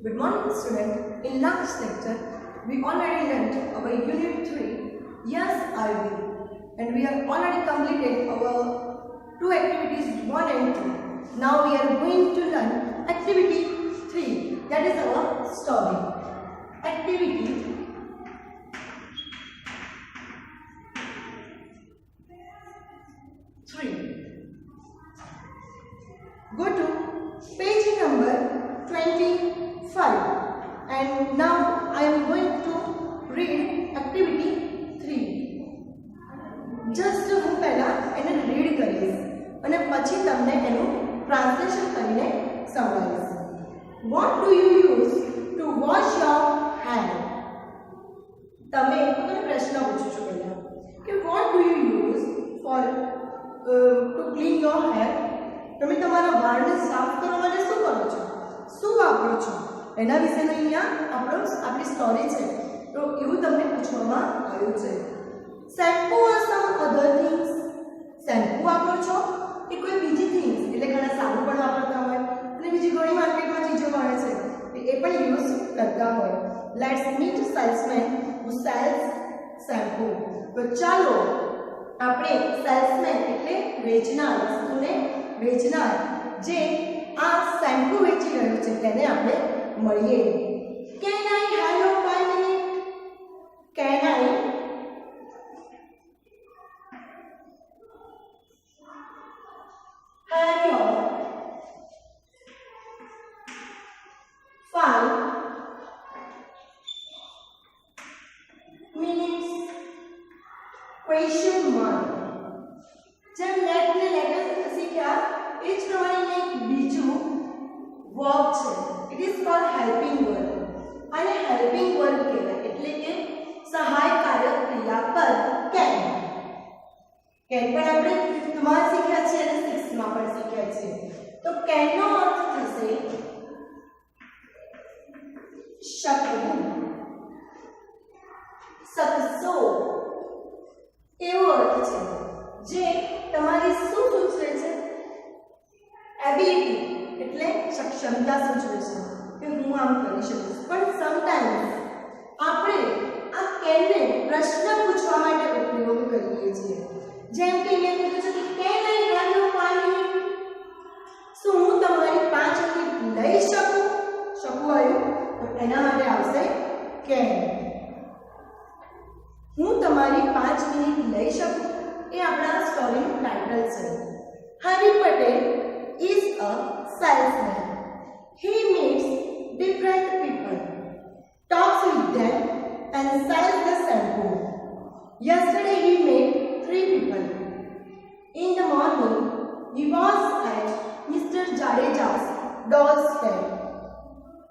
Good morning, student. In last lecture, we already learned our Unit 3, Yes, I Will. And we have already completed our two activities 1 and 2. Now we are going to learn activity 3. That is our story. Activity 3. Go to page number 25 and now I am going to read activity 3. Just હું પહેલા એને read કરીશ અને પછી તમને એનું translation કરીને સમજાવીશ. What do you use to wash your hair? તમે મને પ્રશ્ન પૂછું છું પહેલા કે what do you use for to clean your hair? તમે તમારા વાળને સાફ કરવા માટે શું કરો છો, શું વાપરો છો, એના વિશેની અહીંયા આપણી સ્ટોરી છે. તો એવું તમને પૂછવામાં આવ્યું છે. શેમ્પુ ઓર સમ અધર થિંગ્સ. શેમ્પુ વાપરો છો કે કોઈ બીજી થિંગ્સ, એટલે ઘણા સાબુ પણ વાપરતા હોય અને બીજી ઘણી માર્કેટમાં ચીજો મળે છે એ પણ યુઝ કરતા હોય. Let's meet salesman who sells shampoo. તો ચાલો આપણે સેલ્સમેન એટલે વેચનાર, વસ્તુને વેચનાર જે આ શેમ્પુ વેચી રહ્યો છે તેને આપણે મળીએ. Can I have your 5 minute? Can I have your 5 minutes? Question mark. जब लेट ने लेटर सीखा એ જ પ્રમાણે એક બીજું વર્બ છે. It is called helping verb અને હેલ્પિંગ વર્બ કહેવાય એટલે કે સહાયકારક ક્રિયાપદ કેન. કેન પણ આપણે 5th માં શીખ્યા છે અને 6th માં પણ શીખ્યા છે. તો કેન નો અર્થ થશે શકવું, શકશો એવો અર્થ છે જે તમારી શું સૂચવે છે? એબિલિટી એટલે સક્ષમતા સૂચવે છે કે હું આમ કરી શકીશ. પણ સમટાઈમ્સ આપણે આ કેનને પ્રશ્ન પૂછવા માટે ઉપયોગ કરીએ છીએ. જેમ કે અહીંયા કીધું છે કે can I have your 5 minute? શું હું તમારી 5 મિનિટ લઈ શકું? શકું આવ્યું તો એના માટે આવશે કેન. હું તમારી 5 મિનિટ લઈ શકું એ આપણા સ્ટોરીનું ટાઇટલ છે. હરી Patel is a salesman. He meets different people, talks with them and sells the shampoo. Yesterday he met 3 people. In the morning he was at Mr. Jadeja's doorstep.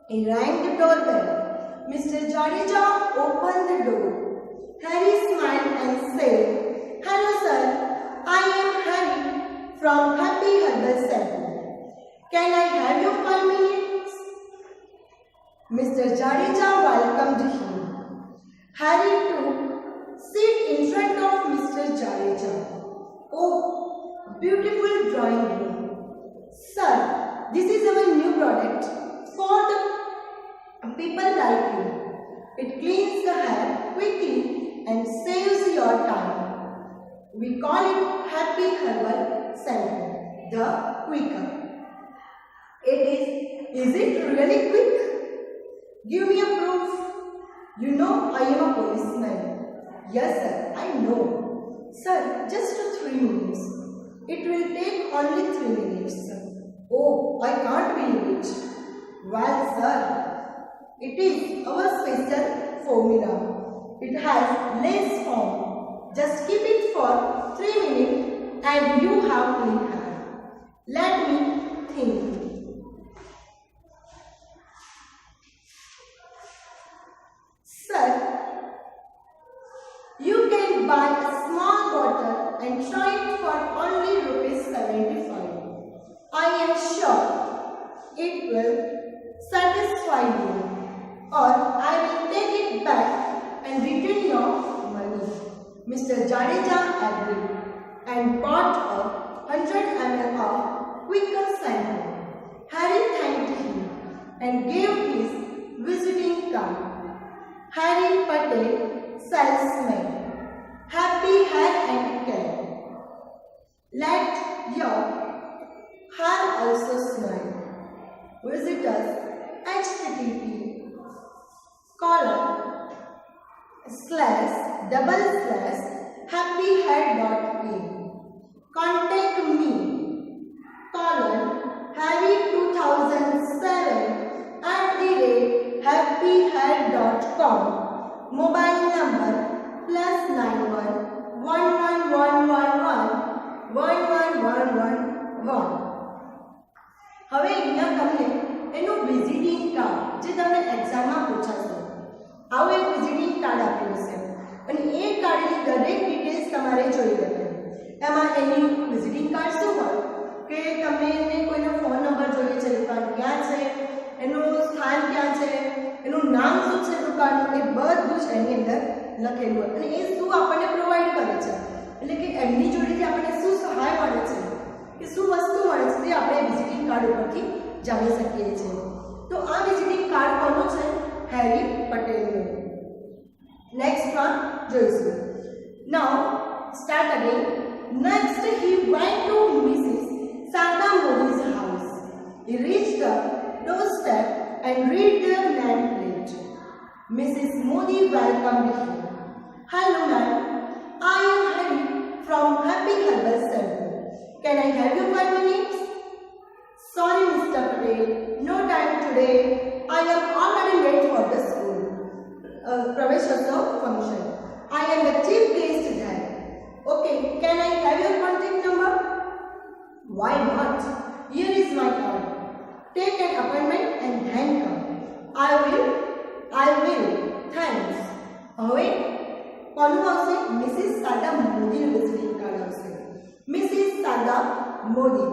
He rang the doorbell. Mr. Jadeja opened the door. Harry smiled and said, "Hello sir, I am Harry from Happy Herbal Shampoo. Can I have your 5 minutes?" Mr. Jadeja welcomed him. Harry took seat in front of Mr. Jadeja. "Oh, beautiful drawing room. Sir, this is our new product for the people like you. It cleans the hair quickly and saves your time. We call it Happy Herbal Shampoo, the quicker." Is it really quick? Give me a proof. You know I am a policeman. Yes sir, I know. Sir, just 3 minutes. It will take only 3 minutes. Oh, I can't believe it. Well sir, it is our special formula. It has less foam. Just keep it for 3 minutes and you have clean hair. Let me think. Sir, you can buy a small bottle and try it for only ₹75. I am sure it will satisfy you, or I will take it back and return your money. Mr. Jadeja agreed and bought a 100 ml of quicker shampoo. Harry thanked him and gave his Patel, salesman. Happy hair and care. Let your hair also smile. Visit us http://happyhair.in. Contact me. Harry2007@happyhair.com. Mobile number +91 1111 1111. હવે અહીંયા તમને એનું visiting card જે તમને એક્ઝામમાં પૂછાશે આવું એક visiting card આપ્યું છે અને એ કાર્ડની દરેક ડિટેલ્સ તમારે જોઈ લેવાની. એમાં એની વિઝિટિંગ કાર્ડ શું હોય કે તમને એને કોઈનો ફોન નંબર જોઈએ છે, દુકાન ક્યાં છે, એનું સ્થાન ક્યાં છે, એનું નામ શું છે દુકાનનું, એ બધું જ એની અંદર લખેલું હોય અને એ શું આપણને પ્રોવાઈડ કરે છે એટલે કે એમની જોડેથી આપણને શું સહાય મળે છે કે શું વસ્તુ મળે છે તે આપણે વિઝિટિંગ કાર્ડ ઉપરથી જાણી શકીએ છીએ. તો આ વિઝિટિંગ કાર્ડ કોનું છે? હેરી પટેલનું. નેક્સ્ટ વન જોઈશું. Now start again. Next he went to Mrs. Sarda Modi's house. He reached the doorstep and read their name plate. Mrs. Modi welcomed him. Hello ma'am, I am Harry from Happy Herbal Center. Can I have you 5 minutes? Sorry Mr. Patel, no time today. I am already late for the school Praveshotsav function. I am the chief guest there. Okay, can I have your contact number? Why not? Here is my card. Take an appointment and then come. I will. Thanks. હવે કોનું આવશે? Mrs Sarda મોદીનું visiting card આવશે. Mrs Sarda Modi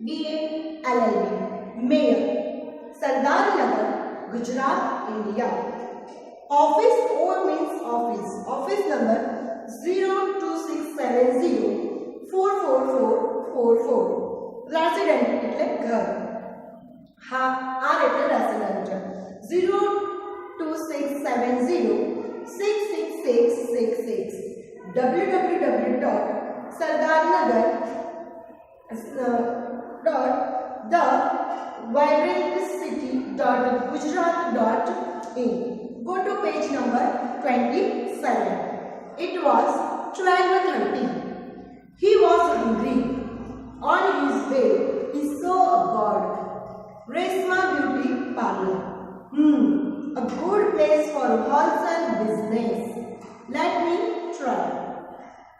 BA LLB, mayor, Sardarnagar, Gujarat, India. Office O means office. Office number 026704444. Resident એટલે ઘર. હા, R એટલે resident. 026706666. www.sardarnagar.thevibrantcity.gujarat.in. Go to page number 27. It was 12:30. He was hungry. On his way, he saw a bird. Resma Beauty Parlor. A good place for wholesale business. Let me try.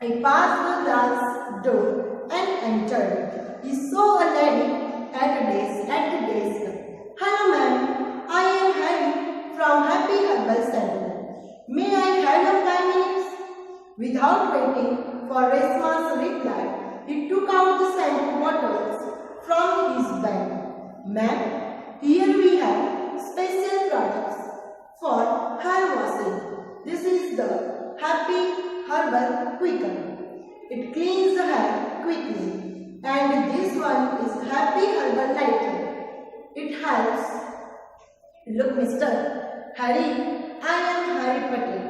I passed the glass door and entered. He saw a lady at the desk. Hello ma'am, I am Harry from Happy Herbal Center. May I have your 5 minutes? Without waiting for Resma's reply, he took out the shampoo bottles from his bag. Ma'am, here we have special products for hair washing. This is the Happy Herbal Quicker. It cleans the hair quickly. And this one is Happy Herbal Lighter. It helps. Look Mr. Harry, I am Harry Patel.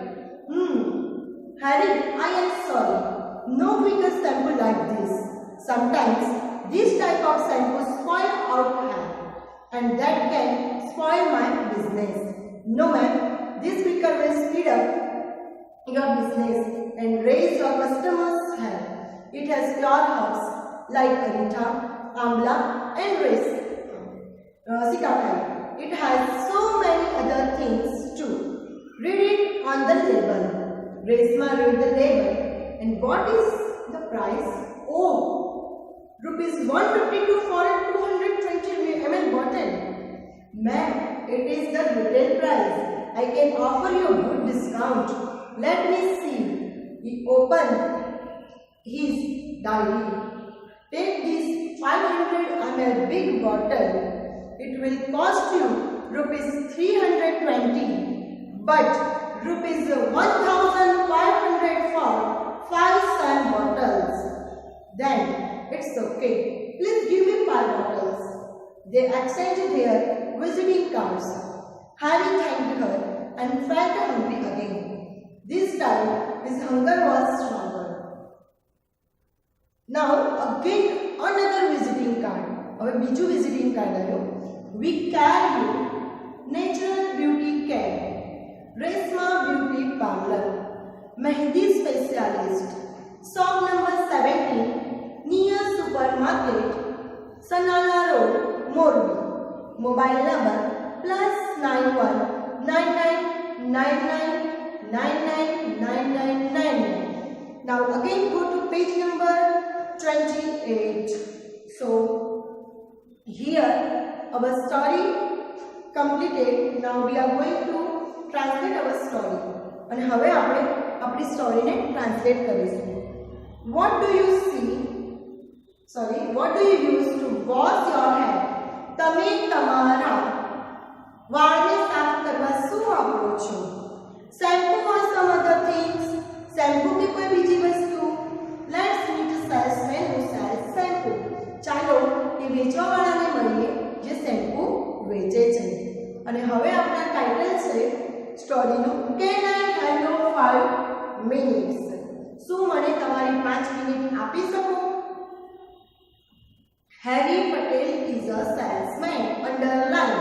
Harry, I am sorry. No quicker shampoo like this. Sometimes this type of shampoo spoil our hair. And that can spoil my business. No ma'am, this quicker will speed up your business and raise your customers' hair. It has pure herbs like Arita, Amla and Sikakai. It has so many other things too. Read it on the label. Resma read the label. And what is the price? Oh, rupees 152 for a 220 ml bottle. Ma'am, it is the retail price. I can offer you a good discount. Let me see. He opened his diary. Take this 500 ml big bottle. It will cost you rupees 320, but rupees 1500 for 5 sand bottles. Then it's okay. Please give me 5 bottles. They exchanged their visiting cards. Harry thanked her and felt hungry again. This time his hunger was stronger. Now again another visiting card. હવે બીજું visiting card આવ્યો. We care you, natural beauty care, Resma beauty parlor, Mehndi specialist, shop number 17 near supermarket, Sanala Road, Morbi. Mobile number +9199999999. Now again go to page number 28. So here our story completed. Now we are going to translate our story. અને હવે આપણે આપણી સ્ટોરીને translate કરીશું. What do you use to wash your hair? તમે તમારા વાળને સાફ કરવા શું વાપરો છો? Shampoo or some other things? Shampoo કે કોઈ બીજી વસ્તુ? Let's meet a salesman who sells shampoo. ચાલો એ વેચવાવાળાને મળીએ જે શેમ્પુ વેચે છે. અને હવે આપણા ટાઇટલ છે સ્ટોરીનું Can I have your 5 minutes? શું મને તમારી 5 મિનિટ આપી શકો? Harry Patel is a salesman. Underline.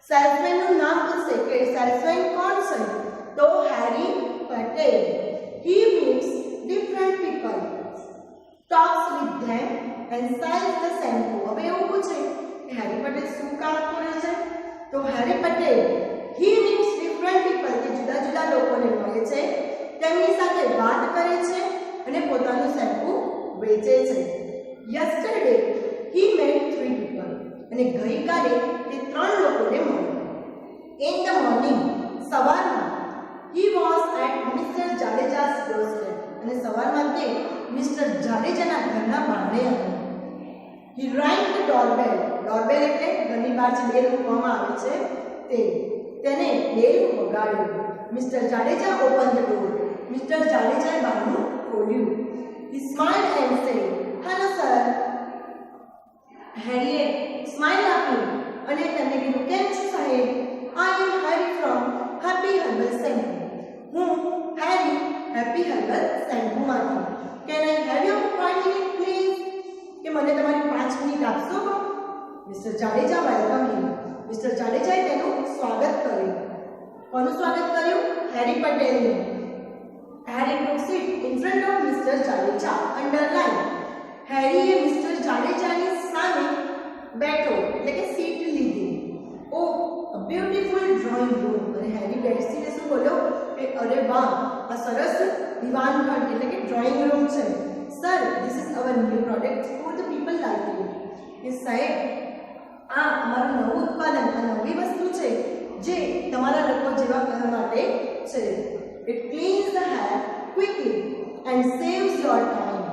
Salesman નું નામ પૂછે કે સેલ્સમેન કોણ છે? તો Harry Patel. He meets different people, talks with them and sells the shampoo. હવે એવું પૂછે કે Harry Patel શું કામ કરે છે? તો Harry Patel he meets different people, કે જુદા જુદા લોકોને મળે છે, તેમની સાથે વાત કરે છે અને પોતાનું શેમ્પુ વેચે છે. Yesterday he met 3 people. અને ગઈકાલે તે 3 લોકોને મળ્યા. In the morning સવારમાં he was at Mr. Jadeja's doorstep. અને સવારમાં તે મિસ્ટર જાડેજાના ઘરના બારણે હતા. He rang the doorbell. Doorbell એટલે ઘરની બહાર જે બેલ મૂકવામાં આવે છે તેને બેલ વગાડ્યું. Mr. Jadeja opened the door. Mister જાડેજાએ બારણું ખોલ્યું. He smiled and said, "Hello sir." હેરીએ સ્માઇલ આપ્યું અને તેમને કીધું, કેમ છો સાહેબ? I am Harry from Happy Herbal Shampoo. હું હેરી હેપી હર્બલ શેમ્પૂમાંથી. Can I have your 5 minutes please? કે મને તમારી 5 મિનિટ આપશો? મિસ્ટર જાડેજા વેલકમ હિમ. મિસ્ટર જાડેજાએ તેનું સ્વાગત કર્યું. કોનું સ્વાગત કર્યું? હેરી પટેલનું. Harry took seat in front of Mr. Jadeja. Underline. હેરીએ મિસ્ટર જાડેજાની સામે બેઠો એટલે કે સીટ લીધી. ઓ a beautiful drawing room. અને હેરી બેસીને શું બોલ્યો કે અરે વાહ આ સરસ દીવાનખંડ એટલે કે ડ્રોઈંગ રૂમ છે. Sir this is our new product for the people like you. કે સાહેબ આ અમારું નવું ઉત્પાદન, આ નવી વસ્તુ છે જે તમારા લોકો જેવા ઘર માટે છે. It cleans the hair quickly and saves your time.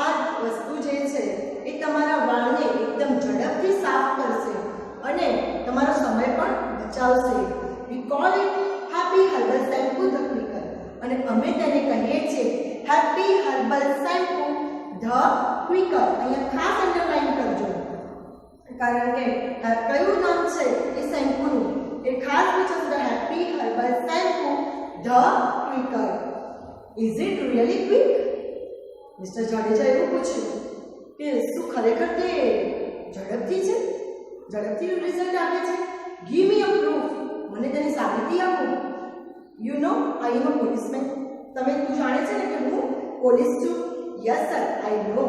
આ વસ્તુ જે છે એ તમારા વાળને એકદમ ઝડપથી સાફ કરશે અને તમારો સમય પણ બચાવશે. We call it Happy Herbal Shampoo the Quicker. અને અમે તેને કહીએ છીએ Happy Herbal Shampoo the Quicker. અહીંયા ખાસ અંડરલાઈન કરજો કારણ કે કયું નામ છે એ શેમ્પૂનું એ ખાસ પૂછશે. Happy Herbal Shampoo the Quicker. Is it really quick? Mister Jadeja એવું પૂછ્યું કે શું ખરેખર તે ઝડપથી છે, ઝડપથી રિઝલ્ટ આપે છે? Give me a proof. મને તેની સાબિતી આપો. You know I am a policeman. તમે તું જાણે છે ને કે હું પોલીસ છું? Yes sir I know.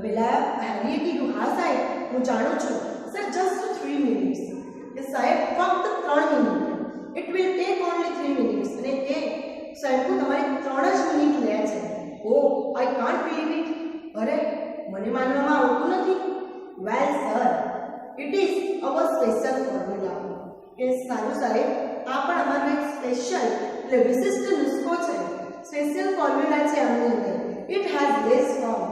પેલા હેરીએ કીધું હા સાહેબ હું જાણું છું. Sir just 3 minutes. કે સાહેબ ફક્ત 3 minute. It will take only 3 minutes. અને એ શેમ્પૂ તમારી 3 જ મિનિટ લે છે. Oh I can't believe it. અરે મને માનવામાં આવતું નથી. Well sir it is our special formula. કે સારું સાહેબ આ પણ અમારો એક સ્પેશિયલ એટલે વિશિષ્ટ નુસ્ખો છે, સ્પેશિયલ ફોર્મ્યુલા છે આની અંદર. It has less form.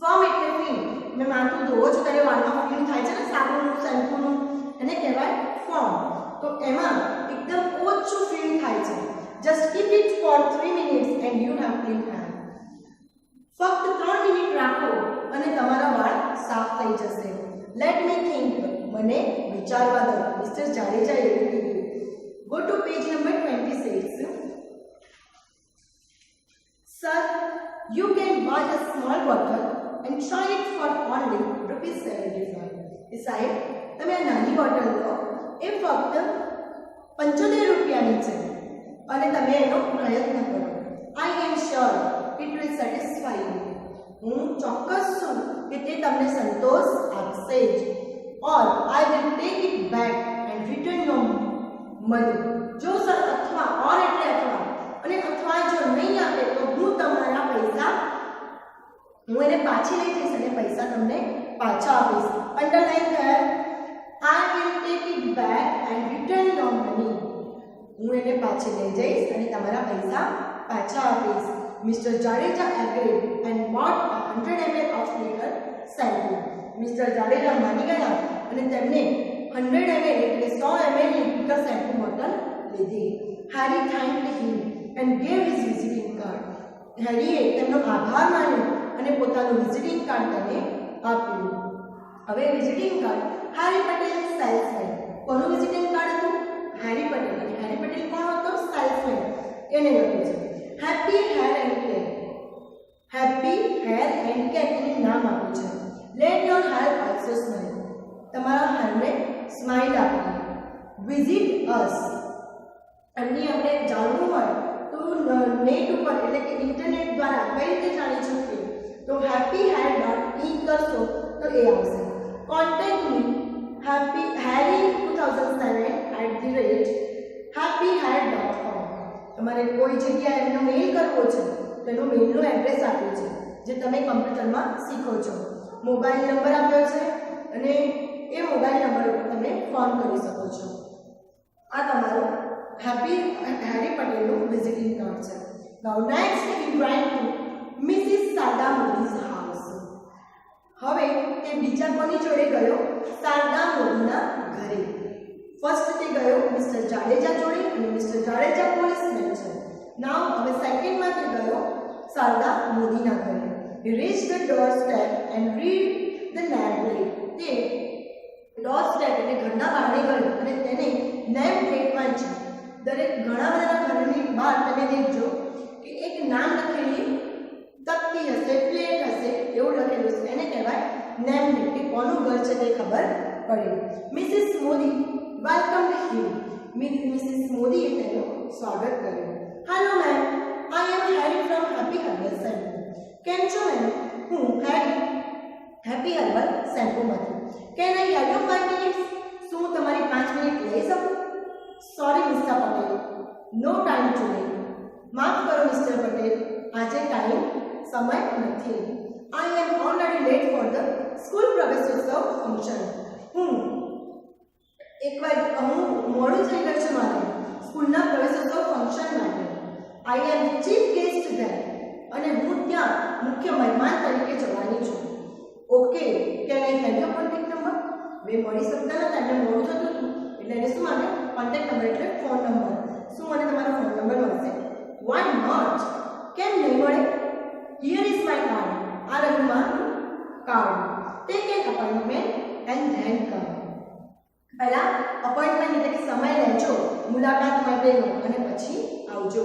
Form એટલે ફીણ. મેં માથું ધોવો છો ત્યારે વાળમાં ફીણ થાય છે ને સાબુનું શેમ્પૂનું, એને કહેવાય ફોર્મ. તો એમાં એકદમ ઓછું ફીણ થાય છે. Just keep it for 3 minutes and you have clean hair. ફક્ત 3 મિનિટ રાખો અને તમારા વાળ સાફ થઈ જશે. Let me think. મને વિચારવા દો. મિસ્ટર જાડેજાએ એવું કીધું. Go to page number 26. Sir, you can buy a small bottle and try it for only ₹75. સાહેબ, તમે આ નાની બોટલ લો, એ ફક્ત 75 રૂપિયાની છે અને તમે એનો પ્રયત્ન કરો. I am sure it will satisfy you. હું ચોક્કસ છું કે તે તમને સંતોષ આપશે જ. Or I will take it back and return your money. જો સર અથવા ઓર એટલે અથવા અને અથવા જો નહીં આપે તો હું તમારા પૈસા હું એને પાછી લઈ જઈશ અને પૈસા તમને પાછા આપીશ. અંડરલાઈન કર. I will take it back and return your money. હું એને પાછી લઈ જઈશ અને તમારા પૈસા પાછા આપીશ. Mr. Jadeja agreed and bought 100 ml of liquor shampoo. Mr. Jadeja માની ગયા અને તેમને 100 ml એટલે 100 ml ની liquor shampoo બોટલ લીધી. Harry thanked him and gave his visiting card. હેરીએ તેમનો આભાર માન્યો અને પોતાનું વિઝિટિંગ કાર્ડ તેને આપ્યું. હવે વિઝિટિંગ કાર્ડ હેરી પટેલ સેલ્સમેન. કોનું વિઝિટિંગ કાર્ડ હતું? હેરી પટેલ. અને હેરી પટેલ કોણ હતો? સેલ્સમેન. એને લખ્યું છે happy hair and care. Happy hair and care એનું નામ આપ્યું છે. Late your hair also smile. તમારા હેરને સ્માઇલ આપો. વિઝિટ અસ. એમની આપણે જાણવું હોય તો નેટ ઉપર એટલે કે ઇન્ટરનેટ દ્વારા કઈ રીતે જાણી શકીએ? તો happyhair.in કરશો તો એ આવશે. કોન્ટેક્ટ મી harry2007@happyhair.com. તમારે કોઈ જગ્યાએ એમનો મેઇલ કરવો છે તેનો મેઇલનો એડ્રેસ આપ્યો છે જે તમે કમ્પ્યુટરમાં શીખો છો. મોબાઈલ નંબર આપ્યો છે અને એ મોબાઈલ નંબર ઉપર તમે ફોન કરી શકો છો. આ તમારો હેરી પટેલનું વિઝિટિંગ કાર્ડ છે. Now next we went to Mrs. Sharda મોદી's house. હવે તે બીજા કોની જોડે ગયો? શારદા મોદીના ઘરે. ફર્સ્ટ તે ગયો મિસ્ટર જાડેજા જોડે અને મિસ્ટર જાડેજા પોલીસમેન છે. નાઉ હવે સેકન્ડ માં તે ગયો શારદા મોદીના ઘરે. He reached the doorstep and read the name plate. તે doorstep એટલે ઘરના બહાર ગયો અને તેને નેમ પ્લેટ વાંચી. દરેક ઘણા બધા ઘરની બહાર તમે દેખજો કે એક નામ લખેલી તકતી હશે, પ્લેટ હશે, એવું લખેલું છે. એને કહેવાય નેમ પ્લેટ. કે કોનું ઘર છે તે ખબર પડે. Mrs Modi welcomed him. Mrs મોદીએ તેનું સ્વાગત કર્યું. Hello ma'am, I am Harry from happy herbal shampoo. કેમ છો મેમ? હું હેરી હેપી હર્બલ શેમ્પૂમાંથી. Can I have you 5 minutes? શું હું તમારી 5 મિનિટ લઈ શકું? Sorry mister Patel, no time today. માફ કરો મિસ્ટર પટેલ, આજે સમય નથી. I am already late for the school પ્રવેશોત્સવ ફંક્શન. હું મોડું થઈ ગયું છે મારે સ્કૂલના પ્રવેશોત્સવ ફંક્શન માટે. આઈ એમ ચીફ ગેસ્ટ ધેર. અને હું ત્યાં મુખ્ય મહેમાન તરીકે જવાની છું. Okay, can I have your contact number? મેં મળી શકતા નતા, એમને મોડું થતું હતું એટલે એને શું માગે? કોન્ટેક્ટ નંબર એટલે ફોન નંબર. શું મને તમારો ફોન નંબર મળશે? Why not? કેમ નહીં મળે? Here is my card. આ રહ્યું મારું card. Take an appointment and then come. પહેલા અપોઇન્ટમેન્ટ એટલે કે સમય લેજો મુલાકાત માટેનો અને પછી આવજો.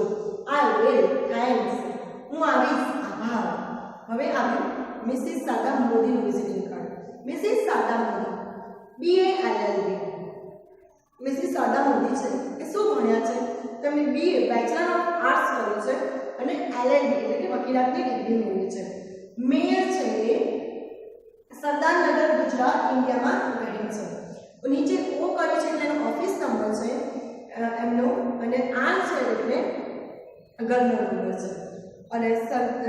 આઈ વિલ, થેન્ક્સ, હું આવીશ, આભાર. હવે આવ્યું મિસિસ શારદા મોદીનું visiting card. Mrs Sharda Modi BA LLB. Mrs Sharda Modi છે એ શું ભણ્યા છે? તમે BA બેચલર ઓફ આર્ટ્સ કર્યું છે અને LLB એટલે કે વકીલાતની ડિગ્રી મેળવી છે. મેયર છે એ સરદારનગર ગુજરાત ઇન્ડિયામાં રહે છે. નીચે ઓ કર્યું છે એટલે એનો ઓફિસ નંબર છે એમનો અને આર છે એટલે ઘરનો નંબર છે. અને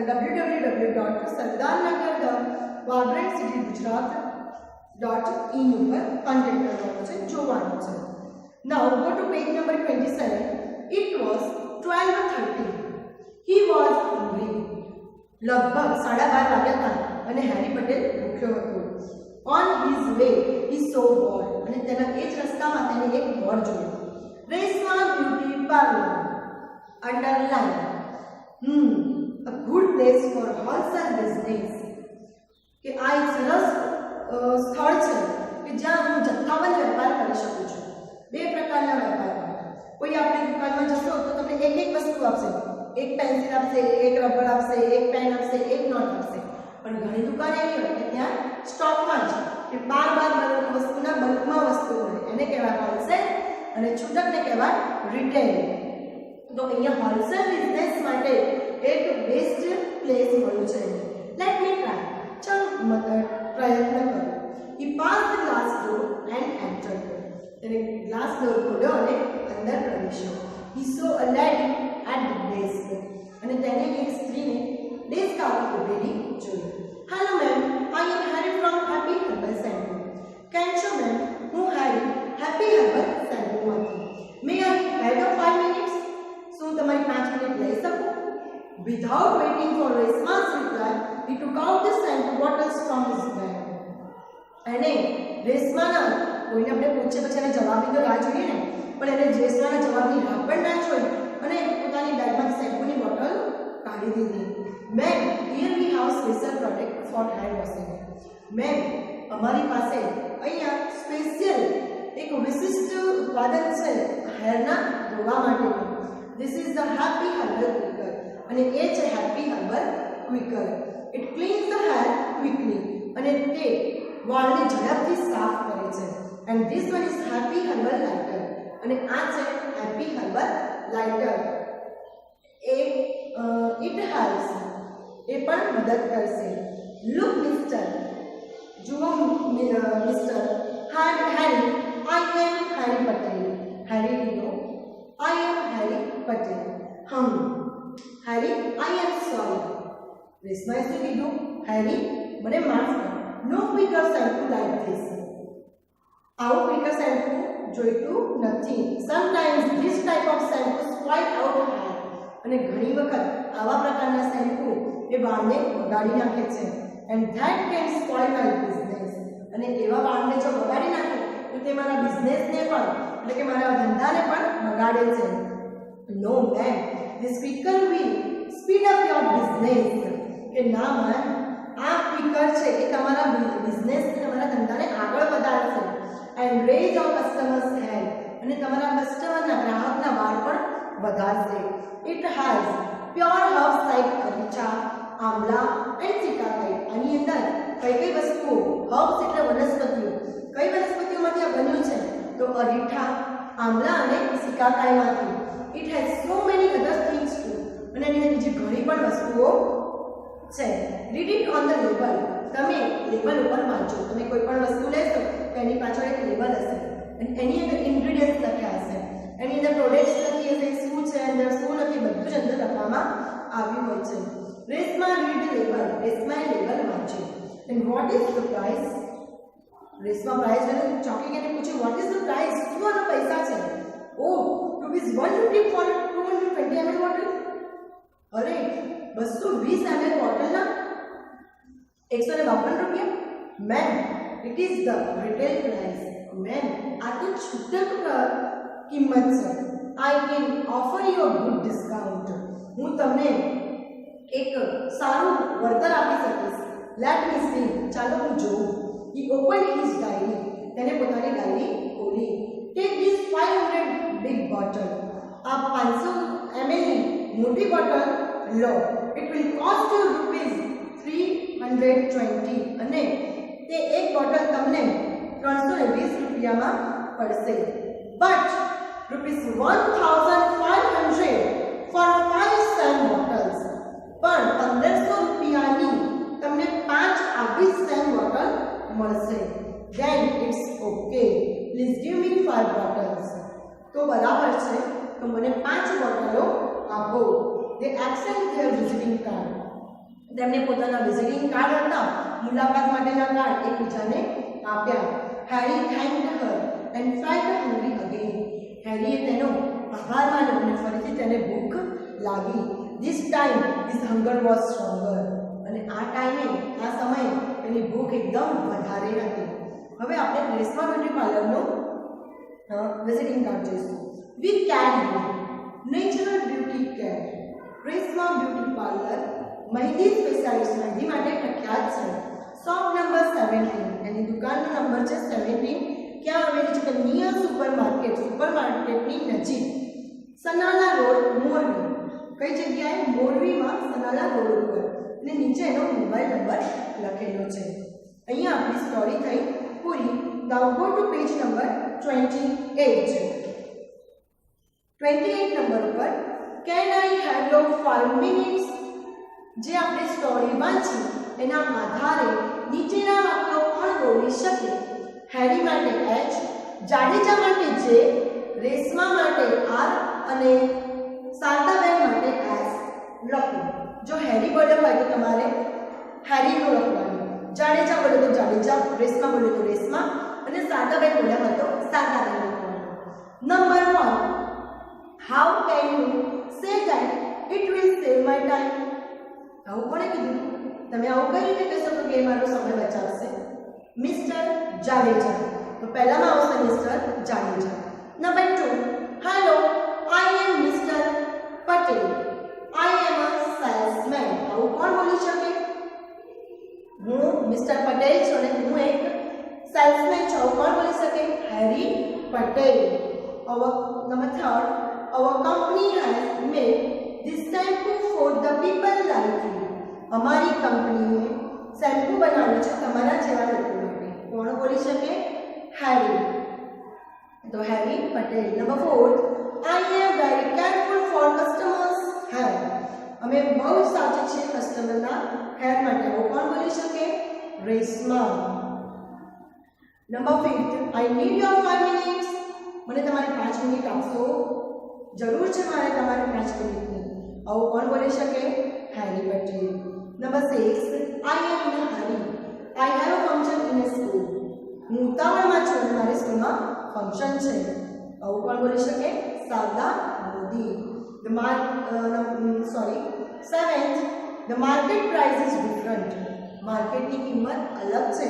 www.sardarnagar.vibrantcitygujarat.in ઉપર કોન્ટેક્ટ કરવાનો છે, જોવાનું છે. Now go to page number 27. It was 12:30. He was hungry. લગભગ 12:30 વાગ્યા હતા અને હેરી પટેલ ભૂખ્યો હતો. On his way he saw board. અને તેના એ જ રસ્તામાં તેને એક બોર્ડ જોયું. Reshma beauty parlour. Underline. A good place for wholesale business. કે આ એક સરસ સ્થળ છે કે જ્યાં હું જથ્થા 58 વેપાર કરી શકો છો। બે પ્રકારના વેપાર હોય। કોઈ આપણી દુકાનમાં જશો તો તમને એક એક વસ્તુ આપશે, એક પેન્સિલ આપશે, એક રબર આપશે, એક પેન આપશે, એક નોટ આપશે। પણ ઘણી દુકાન એવી હોય કે ત્યાં સ્ટોકમાં જ કે બાર વસ્તુના બલ્કમાં વસ્તુ મળે, એને કહેવાય હોલસેલ અને છૂટકને કહેવાય રિટેલ। તો અહીંયા હોલસેલ બિઝનેસ માટે એક બેસ્ટ પ્લેસ મળ્યું છે। લેટ મી ટ્રાય, ચાલો પ્રયત્ન કરો। He passed the glass door and entered. તેને ગ્લાસ ડોર ખોલ્યો અને અંદર પ્રવેશ્યો। He saw a lady at the desk. અને તેને એક સ્ત્રીને ડેસ્ક આગળ ઊભેલી જોઈ। Hello ma'am, I am Harry from Happy Herbal Shampoo. કેમ છો મેમ? હું હેરી હેપી હર્બલ શેમ્પૂમાંથી। May I have 5 minutes? શું તમારી 5 મિનિટ લઈ શકું? Without waiting for Resma's reply, he took out the shampoo bottles from his bag. અને રેશમાના કોઈને આપણે પૂછે પછી એને જવાબની તો રાહ જોઈએ ને, પણ એને રેશમાના જવાબની રાહ પણ ના જોઈ અને પોતાની બેગમાંથી શેમ્પૂની બોટલ કાઢી દીધી। Ma'am, here we have special product for hair washing. Ma'am, અમારી પાસે અહીંયા સ્પેશિયલ એક વિશિષ્ટ ઉત્પાદન છે હેરના ધોવા માટેનું। This is the happy herbal quicker. અને એ છે happy herbal quicker. It cleans the hair quickly. અને તે વાળને ઝડપથી સાફ કરે છે। And this one is happy herbal lighter. અને આ છે happy herbal lighter. It helps, એ પણ મદદ કરશે। લુક મિસ્ટર, જુઓ mister Harry, I am Harry Patel. Harry કીધો I am Harry Patel. Harry, I am sorry. રેશમાએ શું કીધું? હેરી, મને માફ કર. નો ક્વિકર શેમ્પુ લાઈક ધીસ. આવું ક્વિકર શેમ્પુ જોઈતું નથી। Sometimes this type of shampoo spoil out hair. અને ઘણી વખત આવા પ્રકારના શેમ્પુ એ વાળને બગાડી નાખે છે। And that can spoil my business. અને એવા વાળને જો બગાડી નાખે તો તે મારા બિઝનેસને પણ, એટલે કે મારા ધંધાને પણ બગાડે છે। No ma'am, this quicker will speed up your business. કે ના મેમ, આ ક્વિકર છે એ તમારા બિઝનેસને, તમારા ધંધાને આગળ વધારશે। And rays your customers hair. અને તમારા કસ્ટમરના, ગ્રાહકના વાળ પણ વધારશે। It has pure herbs like Aritha, amla and shikakai. આની અંદર કઈ કઈ વસ્તુઓ, હર્બ્સ એટલે વનસ્પતિઓ, કઈ વનસ્પતિઓમાંથી આ બન્યું છે? તો અરીઠા, આમલા અને સિકાકાઈમાંથી। It has so many other things too. અને એની અંદર બીજી ઘણી પણ વસ્તુઓ છે। Read it on the label. તમે લેબલ ઉપર વાંચો। તમે કોઈ પણ વસ્તુ લેશો તો એની પાછળ એક લેબલ હશે અને એની અંદર ઇન્ગ્રેડિયન્ટ્સ લખ્યા હશે, એની અંદર પ્રોડક્ટ્સ લખી હશે, શું છે અંદર, શું નથી, બધું જ અંદર લખવામાં આવ્યું હોય છે। Reshma read label. રેશમાએ લેબલ વાંચ્યું। And what is the price? Reshma price જોઈને ચોંકી ગઈને પૂછ્યું, વોટ ઇઝ ધ પ્રાઇસ? શું આનો પૈસા છે? ઓ, ₹150 ફોર 220 ml બોટલ. અરે, 220 ml બોટલના 152 રૂપિયા? Ma'am, it is the retail price. Ma'am, આ તો છૂટક કિંમત છે। I can offer you a good discount. હું તમને એક સારું વળતર આપી શકીશ। Let me C. ચાલો હું જોઉં. હી ઓપન હિઝ ડાયરી. તેને પોતાની ડાયરી ખોલી। Take this 500 big bottle. આ 500 ml ની મોટી bottle law. It will cost you ₹320. અને તે એક બોટલ તમને 320 રૂપિયામાં પડશે। But ₹1,500 for 5 same bottles. પણ 1500 રૂપિયાની તમને 5 આવી સેમ બોટલ મળશે। Then it's okay, please give me 5 bottles. તો બરાબર છે, તો મને 5 બોટલો આપો। તે એક્સચેન્જ ધેર વિઝિટિંગ કાર્ડ. તેમને પોતાના વિઝિટિંગ કાર્ડ હતા, મુલાકાત માટેના કાર્ડ એકબીજાને આપ્યા। Harry thanked her and felt hungry again. હેરીએ તેનો આભાર માન્યો અને ફરીથી તેને ભૂખ લાગી। This time his hunger was stronger. અને આ ટાઈમે, આ સમયે તેની ભૂખ એકદમ વધારે હતી। હવે આપણે રેશમા બ્યુટી પાર્લરનું વિઝિટિંગ કાર્ડ જોઈશું। We care natural beauty care. Reshma beauty parlour mehndi specialist, મહેંદી માટે પ્રખ્યાત છે। Shop number 17. એની દુકાનનો નંબર છે 17, ક્યાં આવેલી છે? કે નિયર સુપરમાર્કેટની નજીક સનાલા રોડ મોરબી. કઈ જગ્યાએ? મોરબીમાં સનાલા રોડ ઉપર. અને નીચે એનો મોબાઈલ નંબર લખેલો છે. અહીંયા આપણી સ્ટોરી થઈ પૂરી. Now go to page number 28. 28 number ઉપર can I have your 5 minutes. જે આપણે સ્ટોરી વાંચી એના આધારે નીચેના વાક્યો પણ બોલી શકે. હેરી માટે H, જાડેજા માટે J, રેશમા માટે R અને શારદાબેન માટે S લખો. જો હેરી બોલ્યો હોય તો તમારે હેરીનું લખવાનું, જાડેજા બોલે તો જાડેજા, રેશમા બોલે તો રેશમા અને શારદાબેન બોલ્યા હોય તો શારદાબેન લખવાનું. Number 1, how can you say that it will save my time. આવું કોણે કીધું? તમે આવું કઈ રીતે કહી શકો કે મારો સમય બચાવશે? મિસ્ટર જાડેજા. તો પહેલામાં આવશે mister Jadeja. Number 2, hello I M mister Patel, I am a salesman. આવું કોણ બોલી શકે? હું મિસ્ટર પટેલ છું અને હું એક સેલ્સમેન છું. આવું કોણ બોલી શકે? Harry Patel. Number 3, our company has made this shampoo for the people like you. અમારી કંપનીએ શેમ્પુ બનાવ્યું છે તમારા જેવા લોકો માટે. કોણ બોલી શકે? હેરી. તો Harry Patel. Number 4, I am very careful for customers hair. અમે બહુ સાચા છીએ કસ્ટમરના હેર માટે. આવું કોણ બોલી શકે? Reshma. Number 5, I need your 5 minutes. મને તમારી 5 મિનિટ આપશો? જરૂર છે મારે તમારી 5 મિનિટની. આવું કોણ બોલી શકે? Harry Patel. Number 6, I am in a hurry. I have a function in a school. હું ઉતાવળમાં છું અને મારી સ્કૂલમાં ફંક્શન છે. આવું કોણ બોલી શકે? Sharda Modi. 7th, the market price is different. માર્કેટની કિંમત અલગ છે.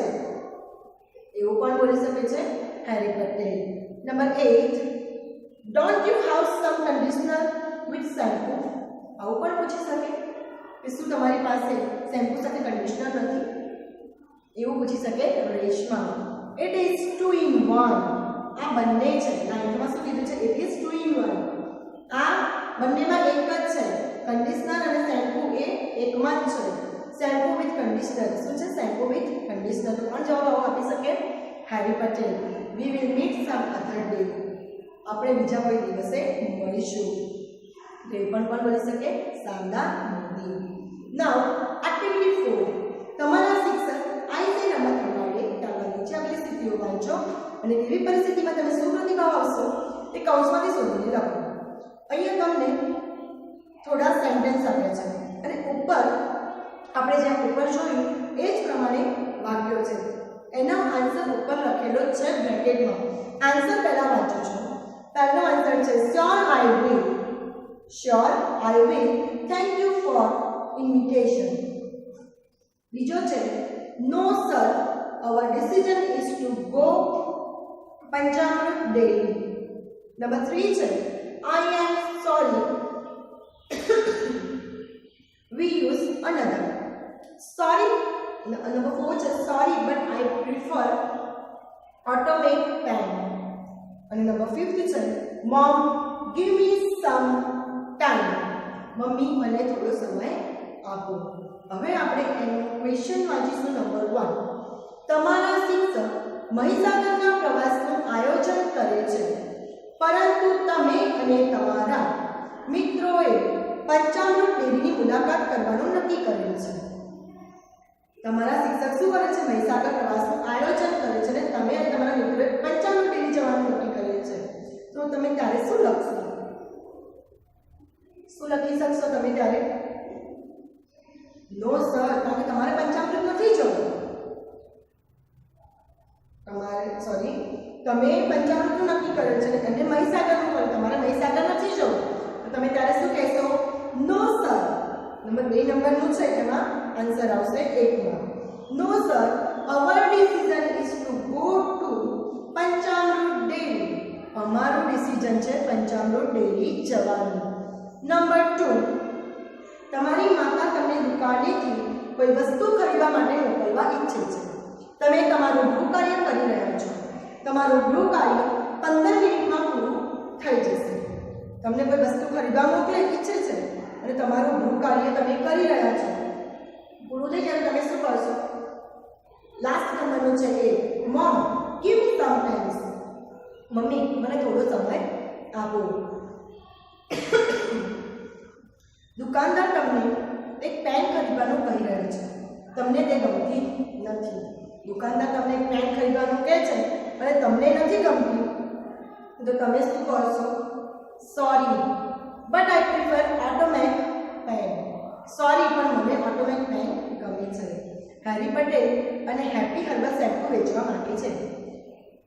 એવું કોણ બોલી શકે છે? Harry Patel. Number 8, don't you have some conditioner with shampoo? આવું કોણ પૂછી શકે કે શું તમારી પાસે શેમ્પૂ સાથે કન્ડિશનર નથી? એવું પૂછી શકે રેશમા. It is 2 in 1. આ બંને છે. 9th માં શું કીધું છે? It is 2 in 1. આ બંનેમાં એક જ છે. કન્ડિશનર અને શેમ્પૂ એ એકમાં જ છે. Shampoo with conditioner. શું છે? Shampoo with conditioner. તો કોણ જવાબ આપી શકે? Harry Patel. We will meet some other day. આપણે બીજા કોઈ દિવસે મળીશું. તો એ પણ કોણ બોલી શકે? શારદા મોદી. નાઉ એક્ટિવિટી 4. તમારા શિક્ષક આઈ સે રમત રમાડે ત્યારબાદ નીચે આપેલી સ્થિતિઓ વાંચો અને એવી પરિસ્થિતિમાં તમે શું પ્રતિભાવ આપશો તે કૌંસમાંથી શોધીને લખો. અહીંયા તમને થોડા સેન્ટેન્સ આપ્યા છે અને ઉપર આપણે જે ઉપર જોયું એ જ પ્રમાણે વાક્યો છે. એનો આન્સર ઉપર લખેલો જ છે બ્રેકેટમાં. આન્સર પહેલા વાંચો છો. પહેલો આન્સર છે sure I will. Sure I will. Thank you for invitation. બીજો છે no sir our decision is to go Panchamrut dairy. Number 3 છે I am sorry we use another. Sorry. Number 4 છે sorry but I prefer automatic pen. અને number 5 છે mom give me some time. Mummy મને થોડો સમય આપો. હવે આપણે એનો ક્વેશ્ચન વાંચીશું. નંબર 1, તમારા શિક્ષક મહીસાગરના પ્રવાસનું આયોજન કરે છે પરંતુ તમે અને તમારા મિત્રોએ પંચામૃત ડેરીની મુલાકાત કરવાનું નક્કી કરેલ છે. તમારા શિક્ષક શું કરે છે? મહીસાગર પ્રવાસનું આયોજન કરે છે અને તમે અને તમારા મિત્રોએ પંચામૃત ડેરી જવાનું નક્કી કરેલ છે. તો તમે ત્યારે શું લખશો? શું લખી શકશો તમે ત્યારે? નો સર, કારણ કે તમારે પંચામૃત નથી જવું. તમે પંચામૃતનું નક્કી કરેલ છે અને મહીસાગરનું કરે. તમારે મહીસાગર નથી જવું તો તમે ત્યારે શું કહેશો? નો સર. નંબર 2 નંબરનું છે એમાં આન્સર આવશે 1 માં. No sir our decision is to go to Panchamrut dairy. અમારું ડિસિઝન છે પંચામૃત ડેરી જવાનું. નંબર 2, તમારી માતા તમને દુકાનેથી કોઈ વસ્તુ ખરીદવા માટે મોકલવા ઈચ્છે છે. તમે તમારું ગૃહ કાર્ય કરી રહ્યા છો. તમારું ગૃહ કાર્ય 15 મિનિટમાં પૂરું થઈ જશે. તમને કોઈ વસ્તુ ખરીદવા મોકલે ઈચ્છે છે અને તમારું ગૃહ કાર્ય તમે કરી રહ્યા છો, પૂરું થઈ જાય તમે શું કરશો? લાસ્ટ નંબરનું છે એ મોમ ગીવ મી સમ ટાઈમ્સ. મમ્મી મને થોડો સમય આપો. દુકાનદાર તમને એક પેન ખરીદવાનું કહી રહ્યો છે, તમને તે ગમતી નથી. દુકાનદાર તમને એક પેન ખરીદવાનું કહે છે અને તમને નથી ગમતી, તો તમે શું કરશો? Sorry but I prefer automatic pen. Sorry પણ મને ઓટોમેટિક પેન ગમે છે. હેરી પટેલ અને હેપી હર્બલ શેમ્પૂ વેચવા માંગે છે,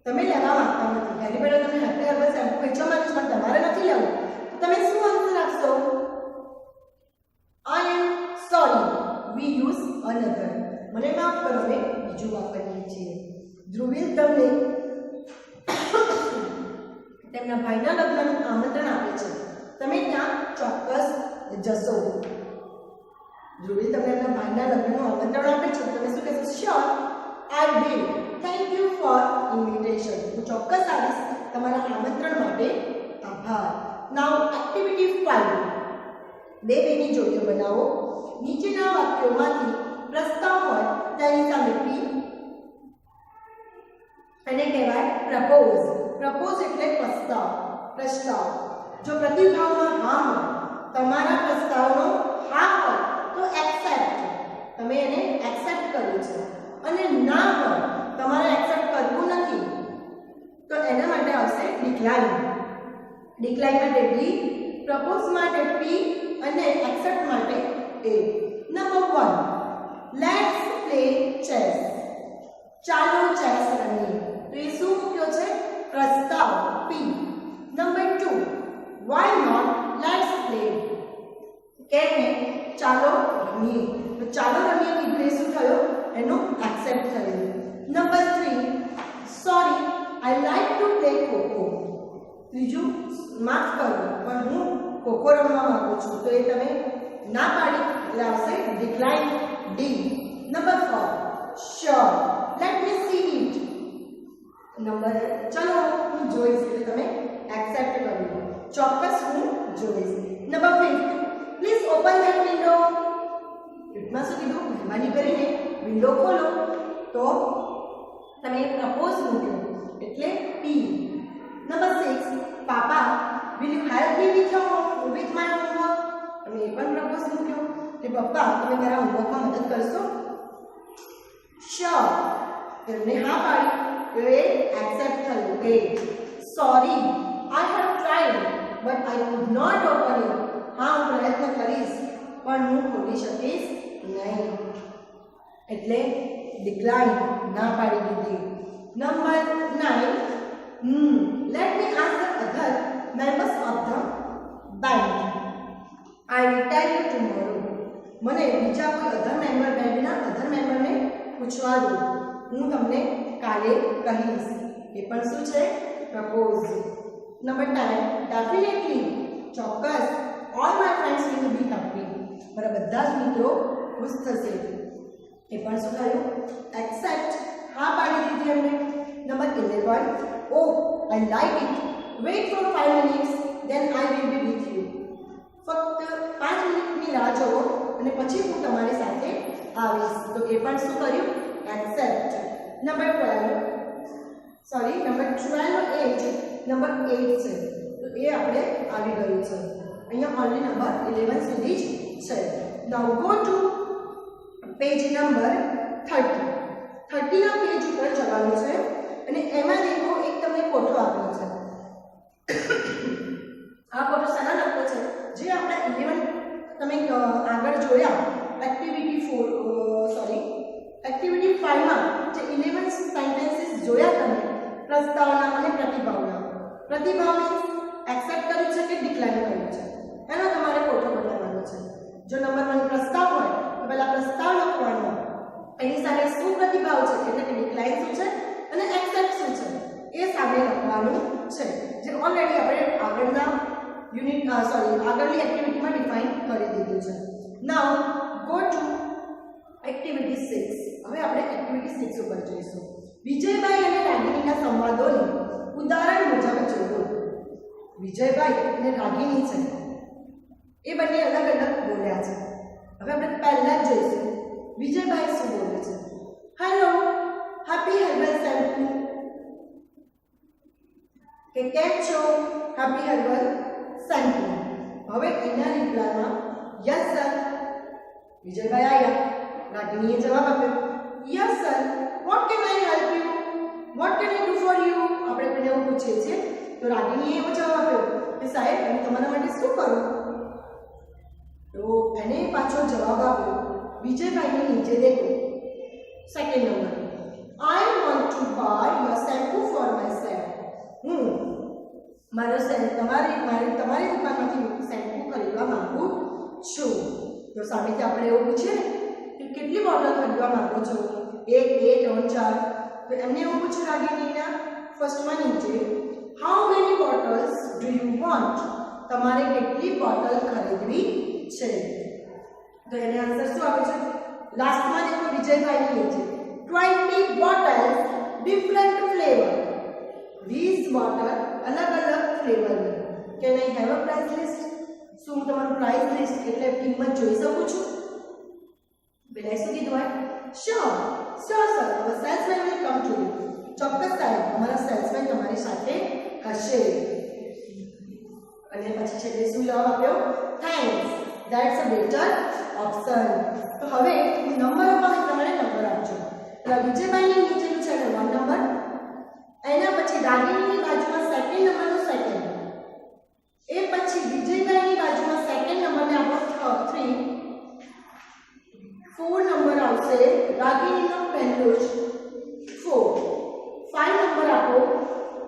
તમે લેવા માંગતા નથી. હેરી પટેલ તમને હેપી હર્બલ શેમ્પૂ વેચવા માંગે છે પણ તમારે નથી લેવું, તો તમે શું આન્સર આપશો? I am sorry, we use another. મને માફ કરો, અમે બીજું વાપરીએ છીએ. ધ્રુવીલ તમને તેમના ભાઈના લગ્નનું આમંત્રણ આપે છે, તમે ત્યાં ચોક્કસ જશો. ધ્રુવીલ તમને એમના ભાઈના લગ્નનું આમંત્રણ આપે છે, તમે શું કહેશો? Sure I will, thank you for invitation. હું ચોક્કસ આવીશ, તમારા આમંત્રણ માટે આભાર. નાઉ એક્ટિવિટી 5. બે બેની જોડીઓ બનાવો. નીચેના વાક્યોમાંથી પ્રસ્તાવ હોય તેની સામે પી અને કહેવાય પ્રપોઝ. પ્રપોઝ એટલે પ્રસ્તાવ. પ્રસ્તાવ જો પ્રતિભાવમાં હા હોય, તમારા પ્રસ્તાવનો હા હોય તો એક્સેપ્ટ, તમે એને એક્સેપ્ટ કર્યું છે. અને ના હોય, તમારે એક્સેપ્ટ કરવું નથી, તો એના માટે આવશે ડિક્લાઇન. ડિક્લાઇન માટે ડી, પ્રપોઝ માટે પી અને એક્સેપ્ટ માટે A. Number 1, let's play chess. ચાલો ચેસ રમીએ. તો એ શું મૂક્યો છે? પ્રસ્તાવ P. Number 2, why not let's play. કેમ નહીં, ચાલો રમીએ. તો ચાલો રમીએ કીધું એ શું થયો? એનું એક્સેપ્ટ થયું. Number 3, sorry I like to play kho kho. ત્રીજું, માફ કરો પણ હું ખોખો રમવા માંગુ છું, તો એ તમે ના પાડી એટલે આવશે decline D. Number 4, sure let me C it. Number ચલો હું જોઈશ, એટલે તમે એક્સેપ્ટ કર્યું, ચોક્કસ હું જોઈશ. Number 5, please open that window. એટલા શું કીધું? મહેરબાની કરીને વિન્ડો ખોલો, તો તમે પ્રપોઝ મૂક્યો એટલે P. Number 6, papa will you help me with my homework. તમે એ પણ પ્રપોઝ મૂક્યો કે પપ્પા તમે મારા હોમવર્કમાં મદદ કરશો? શ્યોર, એમને હા પાડી તો એ એક્સેપ્ટ થયું. A sorry I have tried but I could not open it. હા હું પ્રયત્ન કરીશ પણ હું ખોલી શકીશ નહીં, એટલે ડિક્લાઇન, ના પાડી દીધી. Number 9, let me ask the other members of the band. I will tell you tomorrow. મને બીજા કોઈ અધર મેમ્બર બેન્ડના અધર મેમ્બરને પૂછવા દો, હું તમને કાલે કહીશ. એ પણ શું છે? પ્રપોઝ. નંબર 10, ડેફિનેટલી, ચોક્કસ, all my friends will be happy. મારા બધા જ મિત્રો ખુશ થશે. એ પણ શું થયું? એક્સેપ્ટ, હા પાડી દીધી એમને. Number 11, oh I like it, wait for 5 minutes then I will be with you. ફક્ત 5 મિનિટની રાહ જુઓ અને પછી હું તમારી સાથે આવીશ. તો એ પણ શું કર્યું? એક્સેપ્ટ. નંબર 12 એજ નંબર 8 છે, તો એ આપણે આવી ગયું છે. અહીંયા ઓનલી નંબર 11 સુધી જ છે. નાઉ ગો ટુ પેજ નંબર 30. 30 ના પેજ ઉપર જવાનું છે અને એમાં દેખો એક તમને ફોટો આપ્યો છે. આ ફોટો શાના લખો છે? જે આપણે 11 તમે આગળ જોયા એક્ટિવિટી 5 માં જે 11 સેન્ટેન્સીસ જોયા તમે પ્રસ્તાવના અને પ્રતિભાવના. પ્રતિભાવ મીન્સ એક્સેપ્ટ કર્યું છે કે ડિક્લાઇન કર્યું છે, એનો તમારે ફોટો બનાવવાનો છે. જો નંબર 1 પ્રસ્તાવ હોય તો પહેલા પ્રસ્તાવ લખવાનો, એની સામે શું પ્રતિભાવ છે એટલે કે ડિક્લાઇન શું છે અને એક્સેપ્ટ શું છે એ સામે લખવાનું છે, જે ઓલરેડી આપણે આગળના આગળની એક્ટિવિટીમાં ડિફાઇન કરી દીધું છે. નાઉ ગો ટુ એક્ટિવિટી 6. હવે આપણે એક્ટિવિટી 6 ઉપર જઈશું. વિજયભાઈ અને રાગિણીના સંવાદોની ઉદાહરણ મુજબ જોડો. વિજયભાઈ અને રાગિણી છે એ બંને અલગ અલગ બોલ્યા છે. હવે આપણે પહેલા જ જોઈશું વિજયભાઈ શું બોલે છે. Hello, happy herbal shampoo. કે કેમ છો? Happy herbal shampoo. હવે એના રિપ્લાયમાં યસ સર. વિજયભાઈ આવ્યા, રાગિણીએ જવાબ આપ્યો yes sir, what can I help you, what can I do for you. આપણે કોઈને એવું પૂછીએ છીએ તો રાગિણીએ એવો જવાબ આપ્યો કે સાહેબ હું તમારા માટે શું કરું. તો એને પાછો જવાબ આપ્યો વિજયભાઈને નીચે દેખો second number. I want to buy your shampoo for myself. હું મારો તમારી દુકાનમાંથી શેમ્પૂ ખરીદવા માંગુ છું. તો સામેથી આપણે એવું પૂછીએ કે કેટલી બોટલ ખરીદવા માંગો છો? 1, 2, 3, 4. તો એમને એવું પૂછ્યું રાગિણીના ફર્સ્ટમાં નીચે how many bottles do you want. તમારે કેટલી બોટલ ખરીદવી છે? તો એને આન્સર શું આવે છે? લાસ્ટમાં દેખો વિજયભાઈ નીચે 20 બોટલ્સ ડિફરન્ટ ફ્લેવર. 20 બોટલ અલગ અલગ ફ્લેવરની. Can I have a price list. શું હું તમારું પ્રાઇસ લિસ્ટ એટલે કિંમત જોઈ શકું છું? પેલા શું કીધું હોય? Sure sure sir, our salesman will come to you. ચોક્કસ સાહેબ, અમારા સેલ્સમેન તમારી સાથે હશે. અને પછી છેલ્લે શું જવાબ આપ્યો? Thanks, that's a better option. તો હવે નંબર આપવા પ્રમાણે નંબર આપજો. એટલે વિજયભાઈની નીચેનું છે 1 નંબર, એના પછી રાગિણીની બાજુમાં સેકન્ડ નંબરનું સેકન્ડ, એ પછી વિજયભાઈની બાજુમાં સેકન્ડ નંબરને આપો 3, 4 નંબર આવશે રાગિણીનો પહેલો જ 4, 5 નંબર આપો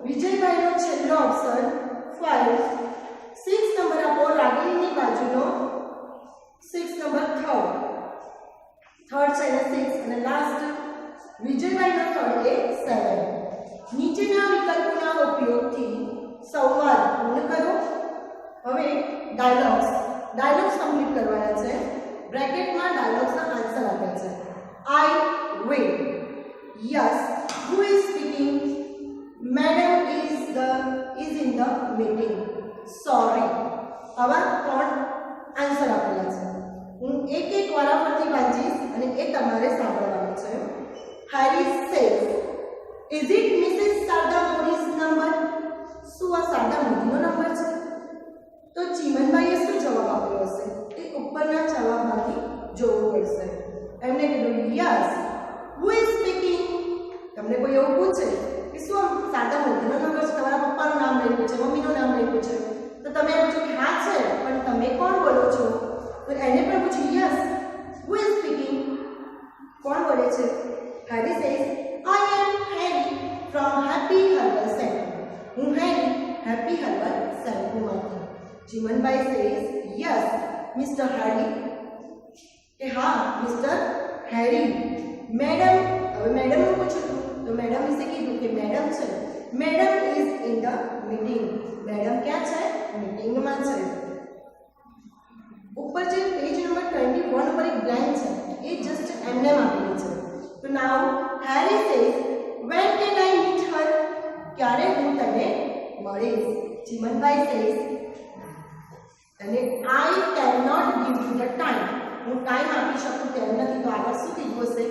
વિજયભાઈનો છેલ્લો ઓપ્શન 5, 6 નંબર આપો રાગિણીની બાજુનો 6 નંબર થર્ડ છે ને 6, અને લાસ્ટ વિજયભાઈનો થર્ડ એ 7. નીચેના વિકલ્પોના ઉપયોગથી સંવાદ પૂર્ણ કરો. હવે ડાયલોગ્સ કમ્પ્લીટ કરવાના છે. બ્રેકેટમાં ડાયલોગ્સના આન્સર આપ્યા છે. I will, yes, who is speaking, madam is in the meeting, sorry. આવા 3 આન્સર આપેલા છે. હું એક વારાફરતી વાંચીશ અને એ તમારે સાંભળવાનું છે. Harry says, is it Mrs Sharda મોદી's નંબર. શું આ શારદા મોદીનો નંબર છે? તો ચીમનભાઈએ શું જવાબ આપ્યો હશે? એ ઉપરના જવાબમાંથી જોવું પડશે. એમને કીધું યસ, હુ ઇઝ સ્પીકિંગ. તમને કોઈ એવું પૂછે કે શું શારદા મોદીનો નંબર છે, તમારા પપ્પાનું નામ લખ્યું છે, મમ્મીનું નામ લખ્યું છે, તો તમે પૂછો કે હા છે, પણ તમે કોણ બોલો છો? તો એને પણ પૂછ્યું યસ, હુ ઇઝ સ્પીકિંગ. કોણ બોલે છે? Harry says I am Harry from happy herbal shampoo. હું હેરી હેપી હર્બલ શેમ્પૂમાંથી. Chimanbhai says yes mister Harry. કે હા મિસ્ટર હેરી. મેડમ, હવે મેડમનું પૂછ્યું તો મેડમ વિશે કીધું કે મેડમ છે, madam is in the meeting. Madam ક્યાં છે? મીટિંગમાં છે. ઉપર જે પેજ નંબર 21 ઉપર એક બ્લેન્ક છે, એ જસ્ટ એમને આપેલી છે. તો now Harry says when can I meet her. ક્યારે હું તને મળીશ? ચીમનભાઈ સેઝ અને I can not give you the time. હું ટાઈમ આપી શકું તેમ નથી. તો આગળ શું કીધું હશે?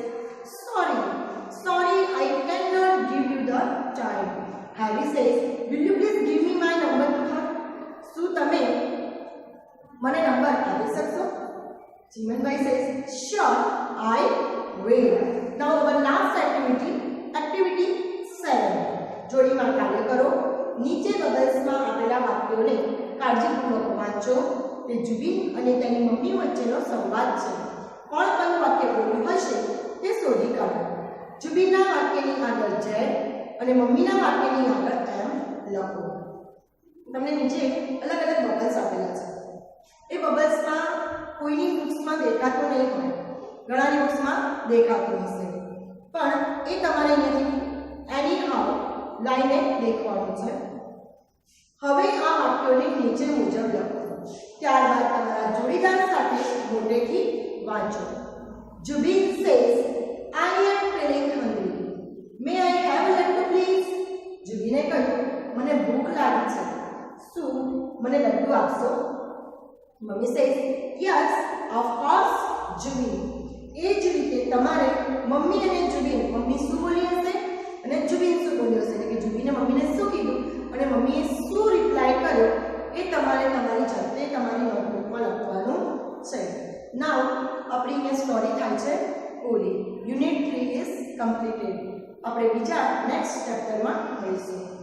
Sorry I can not give you the time. Harry says will you please give me my number to her. શું તમે મને નંબર આપી શકશો? Chimanbhai says sure I will. Now our last activity 7. જોડીમાં કાર્ય કરો. નીચે બબલ્સમાં આપેલા વાક્યોને કાળજીપૂર્વક વાંચો. તે જુબીન અને તેની મમ્મી વચ્ચેનો સંવાદ છે. કોણ કયું વાક્ય બોલ્યું હશે તે શોધી કાઢો. જુબીનના વાક્યની આગળ ઝેડ અને મમ્મીના વાક્યની આગળ એમ લખો. તમને નીચે અલગ અલગ બબલ્સ આપેલા છે. એ બબલ્સમાં કોઈની બુક્સમાં દેખાતો નહીં હોય, ઘણાની બુક્સમાં દેખાતું હશે, પણ એ તમારે અહીંયાથી એની હાઉ લાઈને દેખવાનું છે. હવે આ વાક્યોને નીચે મુજબ લખો. ત્યારબાદ તમારા જોડીદાર સાથે મોટેથી વાંચો. Jubin says I am feeling hungry, may I have a laddu please. જુબીને કહ્યું મને ભૂખ લાગી છે, શું મને લડ્ડુ આપશો? Mummy says yes of course Jubin. એ જ રીતે તમારે મમ્મી અને જુબિન, મમ્મી શું બોલી હશે અને જુબિન શું બોલ્યો હશે, એટલે કે જુબિને મમ્મીને શું કીધું અને મમ્મીએ શું રિપ્લાય કર્યો એ તમારે તમારી જાતે તમારી નોટબુકમાં લખવાનું છે. નાઉ આપણી અહીંયા સ્ટોરી થાય છે પૂરી. Unit 3 is completed. આપણે બીજા નેક્સ્ટ ચેપ્ટરમાં મળીશું.